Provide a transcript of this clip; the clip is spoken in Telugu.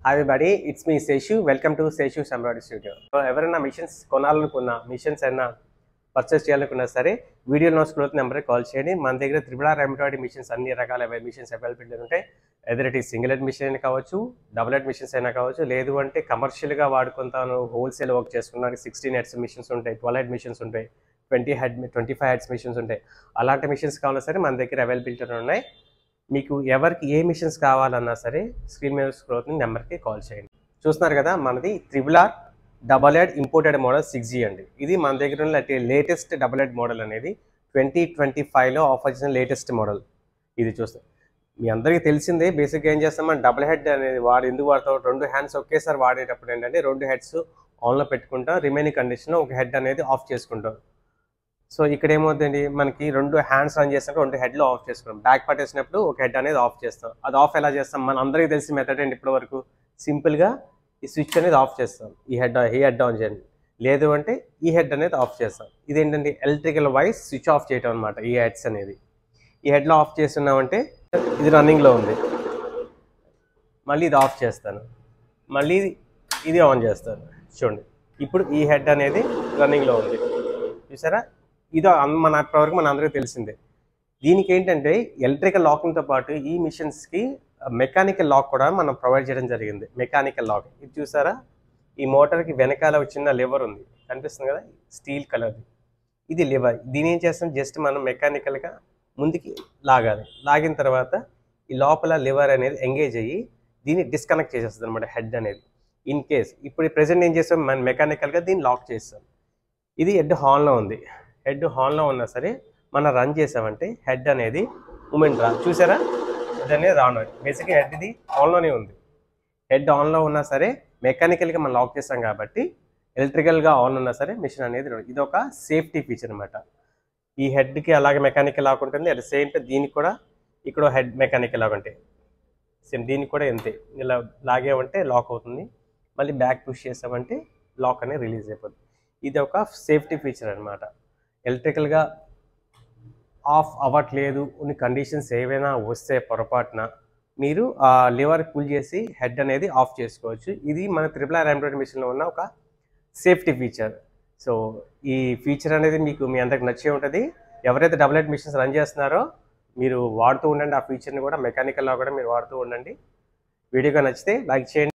Hi everybody, it's me Seshu. Welcome to Seshu's Embroidery Studio. ఎవరైనా మిషన్స్ కొనాలనుకున్నా మిషన్స్ అయినా పర్చేస్ చేయాలనుకున్నా సరే వీడియో నోట్స్ గ్రోత్ నెంబర్కి కాల్ చేయండి. మన దగ్గర త్రిబుల్ ఎంబ్రాయిడరీ మిషన్స్ అన్ని రకాల మిషన్స్ అవైలబిలిటీ ఉంటాయి. Either it is single head machine అయినా కావచ్చు, డబుల్ హెడ్ మిషన్స్ అయినా కావచ్చు, లేదు అంటే కమర్షియల్గా వాడుకుంటాను హోల్సేల్ వర్క్ చేసుకున్నానికి 16 హెడ్స్ మిషన్స్ ఉంటాయి, 12 హెడ్ మిషన్స్ ఉంటాయి, 25 హెడ్స్ మిషన్స్ ఉంటాయి. అలాంటి మిషన్స్ కావాలన్నా సరే మన దగ్గర అవైలబిలిటీ ఉన్నాయి. మీకు ఎవరికి ఏ మిషన్స్ కావాలన్నా సరే స్క్రీన్ మీద స్క్రోల్ నెంబర్కి కాల్ చేయండి. చూస్తున్నారు కదా, మనది triple double head imported model 6G అండి. ఇది మన దగ్గర ఉన్న లేటెస్ట్ డబల్ హెడ్ మోడల్ అనేది 2025లో ఆఫర్ చేసిన లేటెస్ట్ మోడల్. ఇది చూస్తాం, మీ అందరికీ తెలిసిందే. బేసిక్గా ఏం చేస్తాం, మనం డబుల్ హెడ్ అనేది ఎందుకు వాడతాం, 2 హ్యాండ్స్ ఒకేసారి వాడేటప్పుడు ఏంటంటే 2 హెడ్స్ ఆన్లో పెట్టుకుంటాం, రిమైనింగ్ కండిషన్లో ఒక హెడ్ అనేది ఆఫ్ చేసుకుంటాం. సో ఇక్కడ ఏమవుతుంది, మనకి 2 హ్యాండ్స్ రన్ చేసినప్పుడు 2 హెడ్లో ఆఫ్ చేసుకుంటాం. బ్యాక్ పార్ట్ వేసినప్పుడు ఒక హెడ్ అనేది ఆఫ్ చేస్తాం. అది ఆఫ్ ఎలా చేస్తాం, మన అందరికీ తెలిసిన మెథడ్ ఏంటి ఇప్పటి వరకు, సింపుల్గా ఈ స్విచ్ అనేది ఆఫ్ చేస్తాం. ఈ హెడ్ ఆన్ చేయండి, లేదు అంటే ఈ హెడ్ అనేది ఆఫ్ చేస్తాం. ఇదేంటంటే ఎలక్ట్రికల్ వైజ్ స్విచ్ ఆఫ్ చేయటం అనమాట. ఈ హెడ్స్ అనేది ఈ హెడ్లో ఆఫ్ చేస్తున్నామంటే ఇది రన్నింగ్లో ఉంది, మళ్ళీ ఇది ఆఫ్ చేస్తాను, మళ్ళీ ఇది ఆన్ చేస్తాను. చూడండి, ఇప్పుడు ఈ హెడ్ అనేది రన్నింగ్లో ఉంది. చూసారా, ఇది మన ఇప్పటివరకు మన అందరికీ తెలిసిందే. దీనికి ఏంటంటే ఎలక్ట్రికల్ లాకింగ్తో పాటు ఈ మిషన్స్కి మెకానికల్ లాక్ కూడా మనం ప్రొవైడ్ చేయడం జరిగింది. మెకానికల్ లాక్ ఇది చూసారా, ఈ మోటార్కి వెనకాల చిన్న లివర్ ఉంది, కనిపిస్తుంది కదా, స్టీల్ కలర్ది. ఇది లివర్. దీని ఏం చేస్తాం, జస్ట్ మనం మెకానికల్గా ముందుకి లాగాలి. లాగిన తర్వాత ఈ లోపల లివర్ అనేది ఎంగేజ్ అయ్యి దీన్ని డిస్కనెక్ట్ చేసేస్తుంది అనమాట హెడ్ అనేది. ఇన్ కేస్ ఇప్పుడు ప్రెజెంట్ ఏం చేస్తాం, మనం మెకానికల్గా దీన్ని లాక్ చేస్తాం. ఇది హెడ్ హాన్లో ఉంది. హెడ్ హాన్లో ఉన్నా సరే మనం రన్ చేసామంటే హెడ్ అనేది మూమెంట్ చూసారా, హెడ్ అనేది రాన్. బేసిక్గా హెడ్ ఇది ఆన్లోనే ఉంది. హెడ్ ఆన్లో ఉన్నా సరే మెకానికల్గా మనం లాక్ చేస్తాం కాబట్టి ఎలక్ట్రికల్గా ఆన్ ఉన్నా సరే మిషన్ అనేది ఇది ఒక సేఫ్టీ ఫీచర్ అనమాట. ఈ హెడ్కి అలాగే మెకానికల్ లాక్ ఉంటుంది. అట్ ద సేమ్ టైం దీనికి కూడా ఇక్కడ హెడ్ మెకానికల్ లాక్ ఉంటాయి. సేమ్ దీనికి కూడా అంతే, ఇలా లాగేమంటే లాక్ అవుతుంది, మళ్ళీ బ్యాక్ పుష్ చేసామంటే లాక్ అనేది రిలీజ్ అయిపోతుంది. ఇది ఒక సేఫ్టీ ఫీచర్ అనమాట. ఎలక్ట్రికల్గా ఆఫ్ అవ్వట్లేదు కొన్ని కండిషన్స్ ఏవైనా వస్తే పొరపాటున మీరు ఆ లివర్ పుల్ చేసి హెడ్ అనేది ఆఫ్ చేసుకోవచ్చు. ఇది మన త్రిబుల్ ఎంబ్రాయిడరీ మిషన్లో ఉన్న ఒక సేఫ్టీ ఫీచర్. సో ఈ ఫీచర్ అనేది మీ అందరికి నచ్చే ఉంటుంది. ఎవరైతే డబుల్ హెడ్ మిషన్స్ రన్ చేస్తున్నారో మీరు వాడుతూ ఉండండి. ఆ ఫీచర్ని కూడా మెకానికల్లో కూడా మీరు వాడుతూ ఉండండి. వీడియోగా నచ్చితే లైక్ చేయండి.